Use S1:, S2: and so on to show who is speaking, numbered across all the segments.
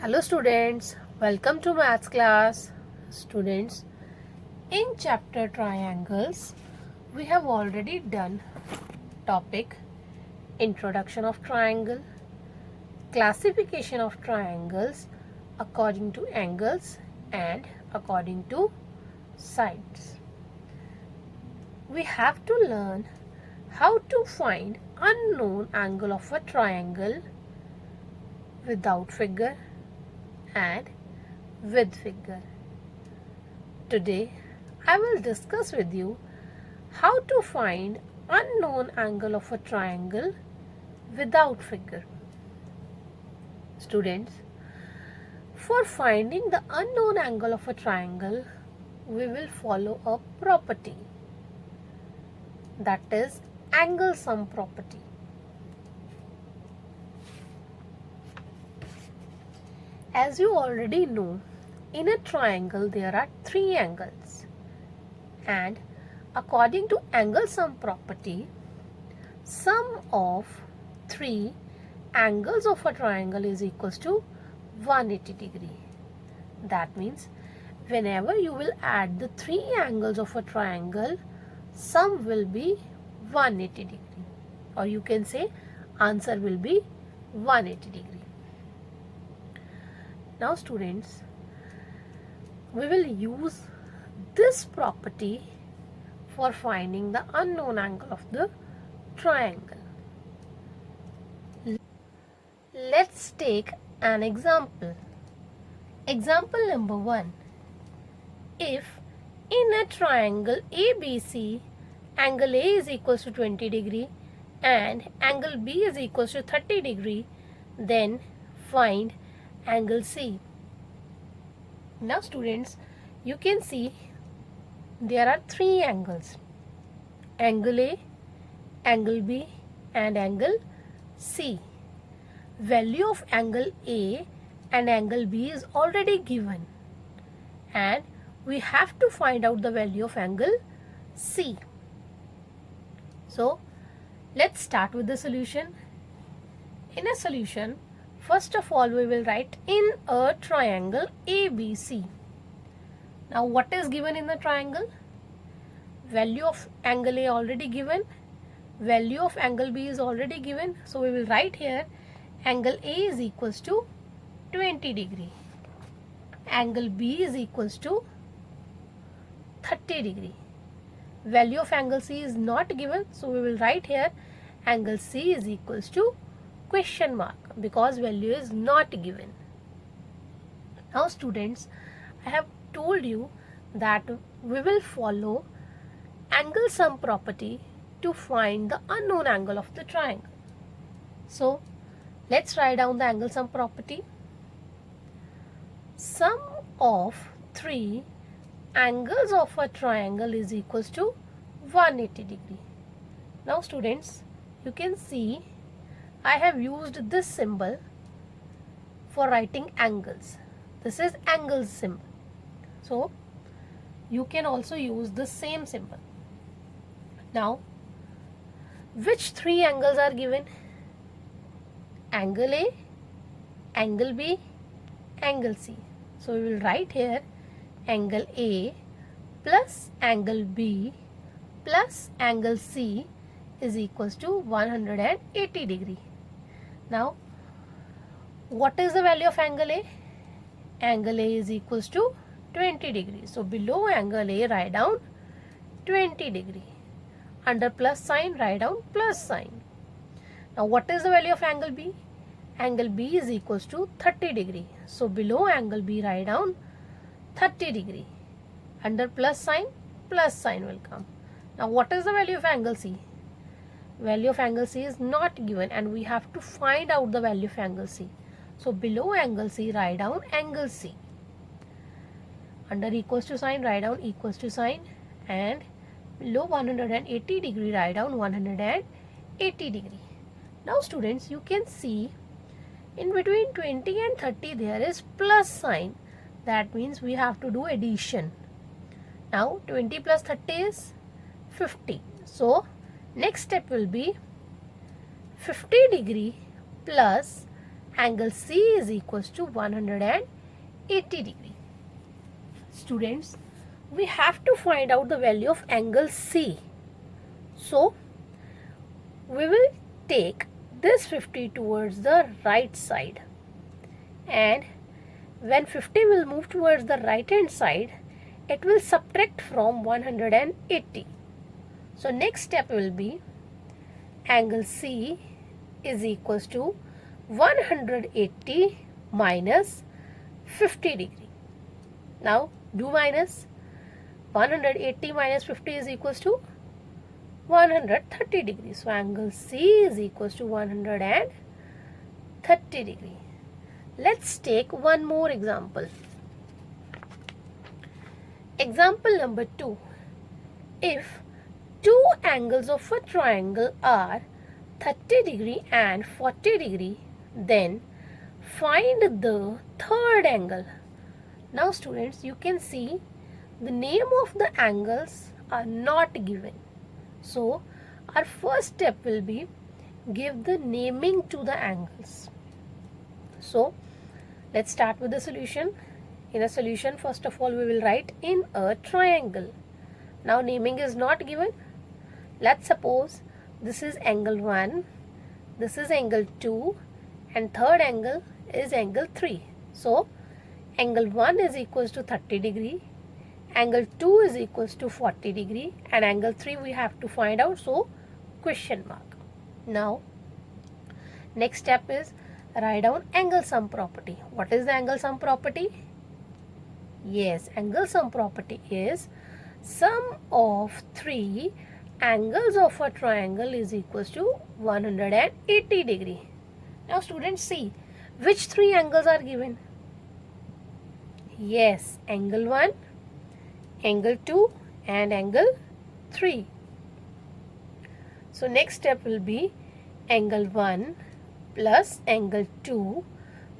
S1: Hello students, welcome to maths class. Students, in chapter triangles, we have already done topic introduction of triangle, classification of triangles according to angles and according to sides. We have to learn how to find unknown angle of a triangle without figure and with figure. Today I will discuss with you how to find unknown angle of a triangle without figure. Students, for finding the unknown angle of a triangle, we will follow a property, that is angle sum property. As you already know, in a triangle there are three angles, and according to angle sum property, sum of three angles of a triangle is equals to 180 degree. That means whenever you will add the three angles of a triangle, sum will be 180 degree, or you can say answer will be 180 degree. Now students, we will use this property for finding the unknown angle of the triangle. Let's take an example. Example number 1. If in a triangle ABC, angle A is equals to 20 degree and angle B is equals to 30 degree, then find angle C. Now students, you can see there are three angles, angle A, angle B and angle C. Value of angle A and angle B is already given, and we have to find out the value of angle C. So let's start with the solution. In a solution, first of all we will write in a triangle ABC. Now what is given in the triangle? Value of angle A already given, value of angle B is already given, so we will write here angle A is equals to 20 degree, angle B is equals to 30 degree. Value of angle C is not given, so we will write here angle C is equals to question mark, because value is not given. Now students, I have told you that we will follow angle sum property to find the unknown angle of the triangle. So let's write down the angle sum property. Sum of three angles of a triangle is equals to 180 degree. Now students, you can see I have used this symbol for writing angles. This is angle symbol. So you can also use the same symbol. Now, which three angles are given? Angle A, angle B, angle C. So we will write here angle A plus angle B plus angle C is equals to 180 degree. Now, what is the value of angle A? Angle A is equals to 20 degree. So below angle A, write down 20 degree. Under plus sign, write down plus sign. Now what is the value of angle B? Angle B is equals to 30 degree. So below angle B, write down 30 degree. Under plus sign will come. Now what is the value of angle C? Value of angle C is not given, and we have to find out the value of angle C. So below angle C, write down angle C. Under equals to sign, write down equals to sign, and below 180 degree, write down 180 degree. Now students, you can see in between 20 and 30 there is plus sign. That means we have to do addition. Now 20 plus 30 is 50. So next step will be 50 degree plus angle C is equals to 180 degree. Students, we have to find out the value of angle C. So, we will take this 50 towards the right side, and when 50 will move towards the right hand side, it will subtract from 180. So next step will be angle C is equals to 180 minus 50 degree. Now do minus. 180 minus 50 is equals to 130 degree. So angle C is equals to 130 degree. Let's take one more example. Example number 2. If two angles of a triangle are 30 degree and 40 degree, then find the third angle. Now students, you can see the name of the angles are not given. So our first step will be give the naming to the angles. So let's start with the solution. In a solution, first of all, we will write in a triangle. Now naming is not given. Let's suppose this is angle 1, this is angle 2, and third angle is angle 3. So angle 1 is equals to 30 degree, angle 2 is equals to 40 degree, and angle 3 we have to find out, so question mark. Now next step is write down angle sum property. What is the angle sum property? Yes, angle sum property is sum of three angles of a triangle is equals to 180 degree. Now students, see which three angles are given. Yes, angle 1, angle 2 and angle 3. So next step will be angle 1 plus angle 2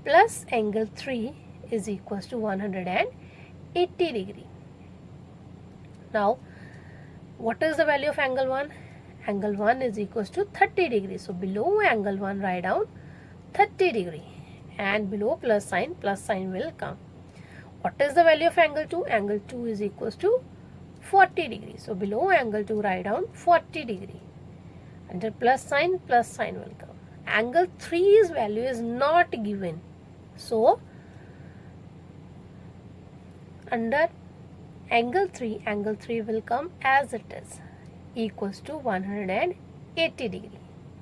S1: plus angle 3 is equals to 180 degree. Now what is the value of angle 1? Angle 1 is equals to 30 degree. So below angle 1 write down 30 degree, and below plus sign will come. What is the value of angle 2? Angle 2 is equals to 40 degree. So below angle 2 write down 40 degree. Under plus sign will come. Angle 3's value is not given. So under angle 3 will come as it is, equals to 180 degree.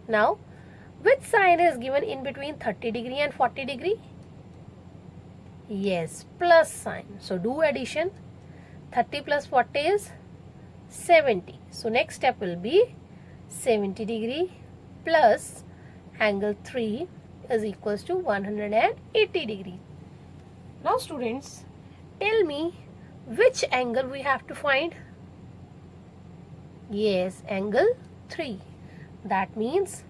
S1: Now which sign is given in between 30 degree and 40 degree? Yes, plus sign. So do addition. 30 plus 40 is 70. So next step will be 70 degree plus angle 3 is equals to 180 degree. Now students, tell me which angle we have to find? Yes, angle 3. That means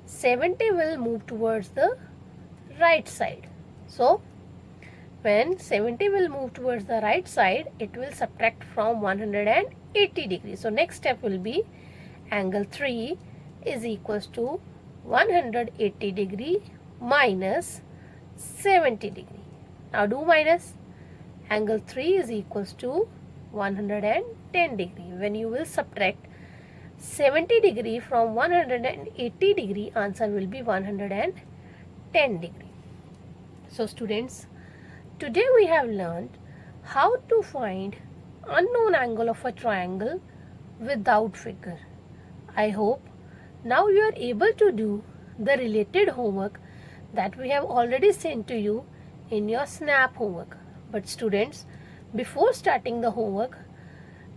S1: 70 will move towards the right side. So when 70 will move towards the right side, it will subtract from 180 degree. So next step will be angle 3 is equals to 180 degree minus 70 degree. Now do minus. Angle 3 is equals to 110 degree. When you will subtract 70 degree from 180 degree, answer will be 110 degree. So students, today we have learned how to find unknown angle of a triangle without figure. I hope now you are able to do the related homework that we have already sent to you in your SNAP homework. But students, before starting the homework,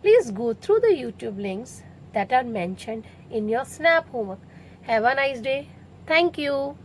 S1: please go through the YouTube links that are mentioned in your SNAP homework. Have a nice day. Thank you.